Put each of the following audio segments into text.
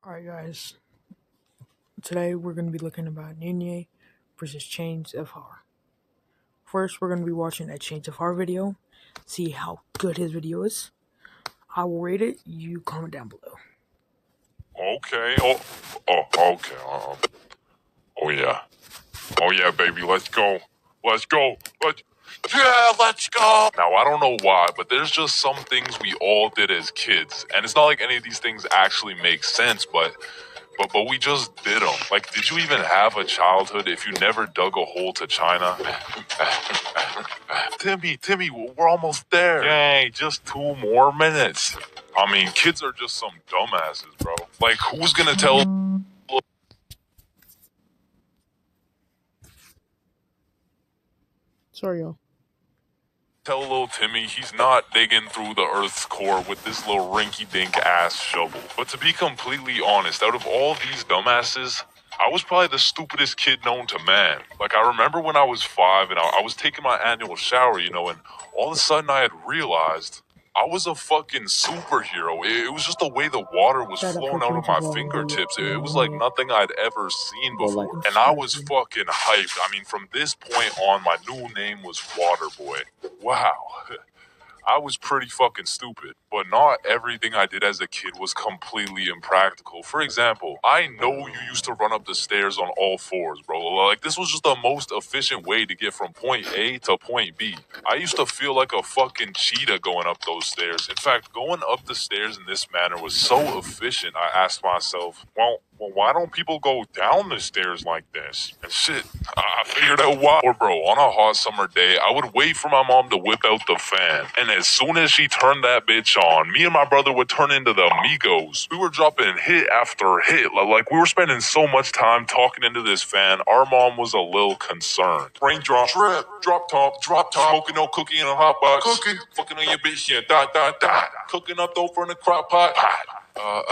Alright, guys. Today we're going to be looking about Nene versus Chains of Horror. First, we're going to be watching a Chains of Horror video, see how good his video is. I will rate it. You comment down below. Okay. Okay. Oh yeah. Oh yeah, baby. Let's go. Let's go. Let's go. Now I don't know why, but there's just some things we all did as kids, and it's not like any of these things actually make sense, but we just did them. Like, did you even have a childhood if you never dug a hole to China? Timmy, we're almost there. Yay, just 2 more minutes. I mean, kids are just some dumbasses, bro. Like, who's gonna tell Sorry, y'all. little Timmy he's not digging through the Earth's core with this little rinky-dink ass shovel? But to be completely honest, out of all these dumbasses, I was probably the stupidest kid known to man. Like, I remember when I was 5 and I was taking my annual shower, and all of a sudden I had realized I was a fucking superhero. It was just the way the water was flowing out of my fingertips. It was like nothing I'd ever seen before. And I was fucking hyped. I mean, from this point on, my new name was Waterboy. Wow. I was pretty fucking stupid, but not everything I did as a kid was completely impractical. For example, I know you used to run up the stairs on all fours, bro. Like, this was just the most efficient way to get from point A to point B. I used to feel like a fucking cheetah going up those stairs. In fact, going up the stairs in this manner was so efficient, I asked myself, well, why don't people go down the stairs like this? And shit, I figured out why. Or bro, on a hot summer day, I would wait for my mom to whip out the fan. And as soon as she turned that bitch on, me and my brother would turn into the Migos. We were dropping hit after hit. Like, we were spending so much time talking into this fan, our mom was a little concerned. Raindrop, drip, drop top, smoking no cookie in a hot box. Cooking, fucking on your bitch, yeah, dot. Cooking up dope from the crock pot.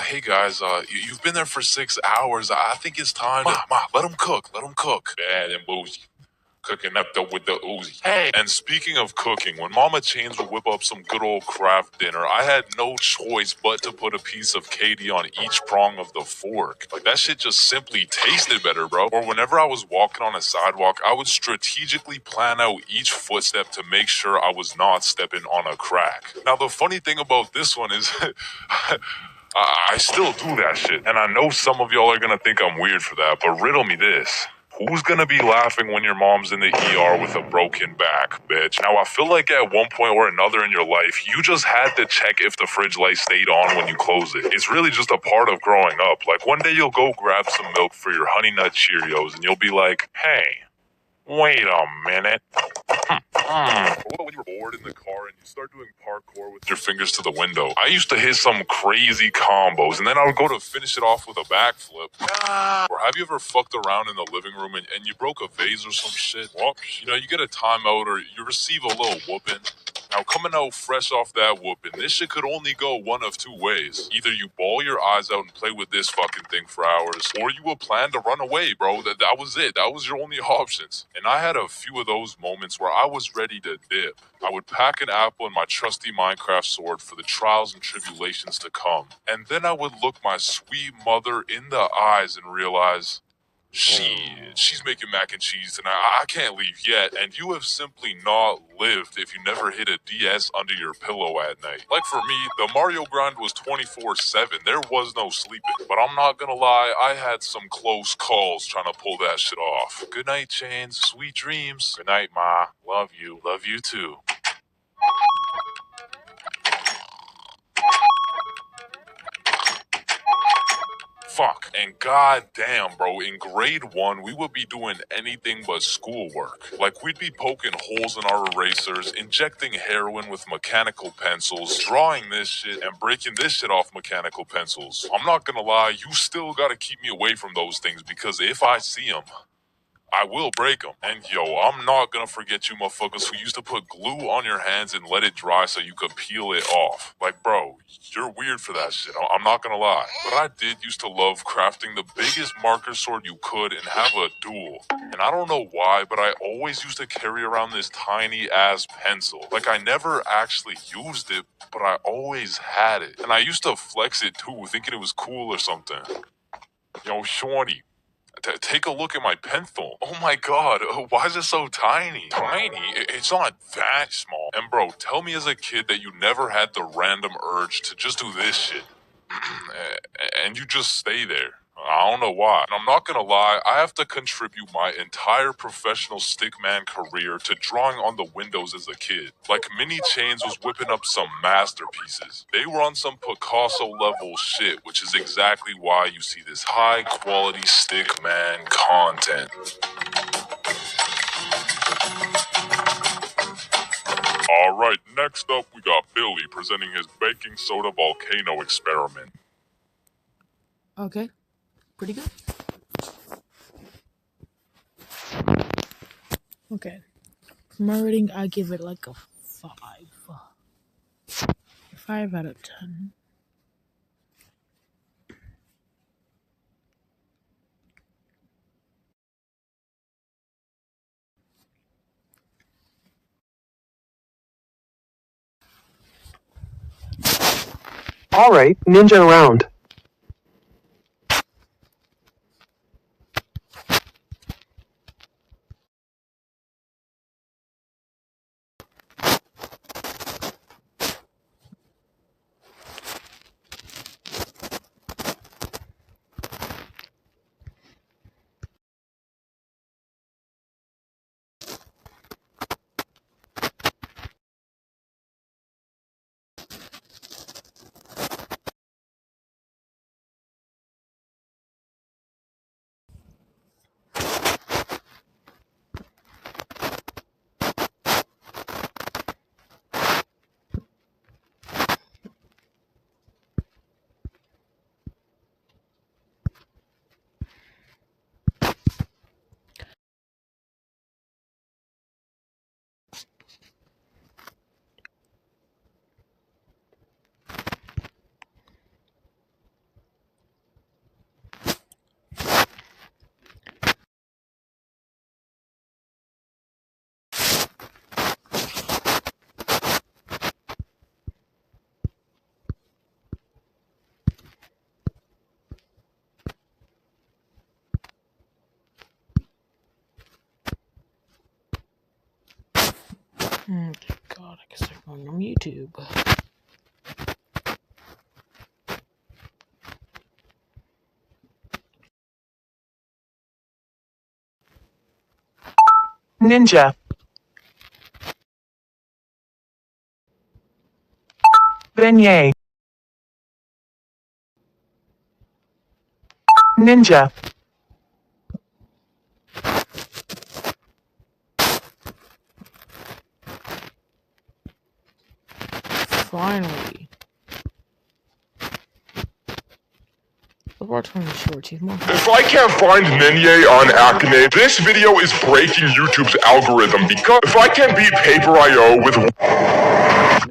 Hey guys, you've been there for 6 hours. I think it's time to... Ma, let them cook. Bad and bougie. Cooking up with the Uzi. Hey! And speaking of cooking, when Mama Chains would whip up some good old craft dinner, I had no choice but to put a piece of Katie on each prong of the fork. Like, that shit just simply tasted better, bro. Or whenever I was walking on a sidewalk, I would strategically plan out each footstep to make sure I was not stepping on a crack. Now, the funny thing about this one is... I still do that shit, and I know some of y'all are gonna think I'm weird for that, but riddle me this. Who's gonna be laughing when your mom's in the ER with a broken back, bitch? Now, I feel like at one point or another in your life, you just had to check if the fridge light stayed on when you close it. It's really just a part of growing up. Like, one day you'll go grab some milk for your Honey Nut Cheerios, and you'll be like, hey, wait a minute. When you were bored in the car and you start doing parkour with your fingers to the window, I used to hit some crazy combos, and then I would go to finish it off with a backflip. Or have you ever fucked around in the living room and you broke a vase or some shit? Well, you get a timeout or you receive a little whooping. Now, coming out fresh off that whooping, this shit could only go one of two ways. Either you bawl your eyes out and play with this fucking thing for hours, or you will plan to run away, bro. That was it. That was your only options. And I had a few of those moments where I was ready to dip. I would pack an apple and my trusty Minecraft sword for the trials and tribulations to come. And then I would look my sweet mother in the eyes and realize, shit, she's making mac and cheese tonight. I can't leave yet. And you have simply not lived if you never hit a DS under your pillow at night. Like, for me, the Mario grind was 24/7. There was no sleeping. But I'm not gonna lie, I had some close calls trying to pull that shit off. Good night, Chains. Sweet dreams. Good night, Ma. Love you. Love you too. Fuck. And goddamn, bro, in grade 1, we would be doing anything but schoolwork. Like, we'd be poking holes in our erasers, injecting heroin with mechanical pencils, drawing this shit, and breaking this shit off mechanical pencils. I'm not gonna lie, you still gotta keep me away from those things, because if I see them, I will break them. And yo, I'm not gonna forget you motherfuckers who used to put glue on your hands and let it dry so you could peel it off. Like, bro, you're weird for that shit. I'm not gonna lie. But I did used to love crafting the biggest marker sword you could and have a duel. And I don't know why, but I always used to carry around this tiny ass pencil. Like, I never actually used it, but I always had it. And I used to flex it too, thinking it was cool or something. Yo, Shorty, take a look at my pencil. Oh my god, why is it so tiny? Tiny? It's not that small. And bro, tell me as a kid that you never had the random urge to just do this shit. And you just stay there. I don't know why. And I'm not gonna lie, I have to contribute my entire professional stickman career to drawing on the windows as a kid. Like, Mini Chains was whipping up some masterpieces. They were on some Picasso level shit, which is exactly why you see this high quality stickman content. Alright, next up we got Billy presenting his baking soda volcano experiment. Okay, pretty good. Okay, for my rating, I give it like a 5. 5 out of 10. Alright, ninja round. God, I guess I'm going on YouTube. Ninja. Beignet. Ninja. Finally. The bar 20 shorts, he's more. If I can't find Ninja on Akane, this video is breaking YouTube's algorithm because if I can't beat Paper.io with...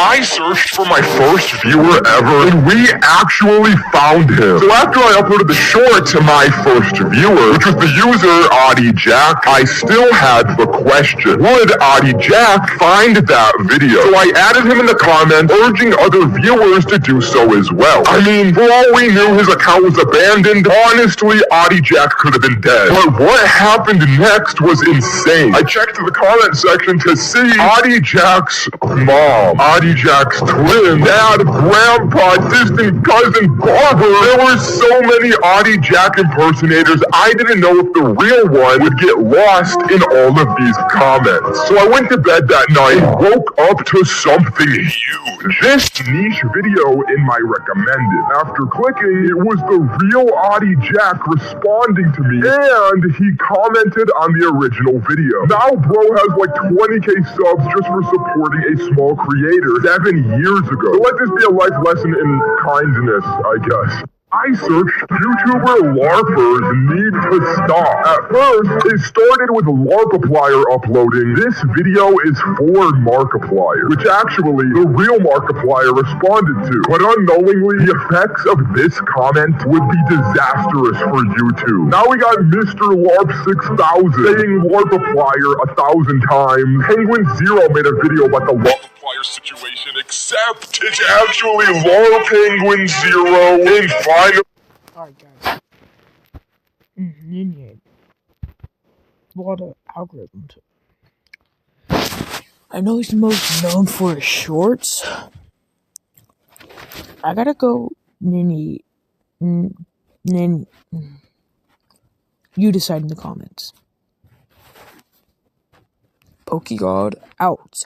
I searched for my first viewer ever, and we actually found him. So after I uploaded the short to my first viewer, which was the user Audie Jack, I still had the question, would Audie Jack find that video? So I added him in the comments, urging other viewers to do so as well. I mean, for all we knew, his account was abandoned. Honestly, Audie Jack could have been dead. But what happened next was insane. I checked the comment section to see Audie Jack's mom, Audie Jack's twin, dad, grandpa, distant cousin, barber. There were so many Audie Jack impersonators, I didn't know if the real one would get lost in all of these comments. So I went to bed that night and woke up to something huge. This niche video in my recommended. After clicking, it was the real Audie Jack responding to me, and he commented on the original video. Now bro has like 20k subs just for supporting a small creator 7 years ago. So let this be a life lesson in kindness, I guess. I searched YouTuber LARPers need to stop. At first, it started with LARPiplier uploading. This video is for Markiplier, which actually the real Markiplier responded to. But unknowingly, the effects of this comment would be disastrous for YouTube. Now we got Mr. LARP 6000 saying LARPiplier 1,000 times. Penguin Zero made a video about the LARPiplier situation, except it's actually LARP Penguin Zero in final. Alright, guys. Ninja. A lot of algorithms. I know he's most known for his shorts. I gotta go, Ninja. You decide in the comments. PokeGod out.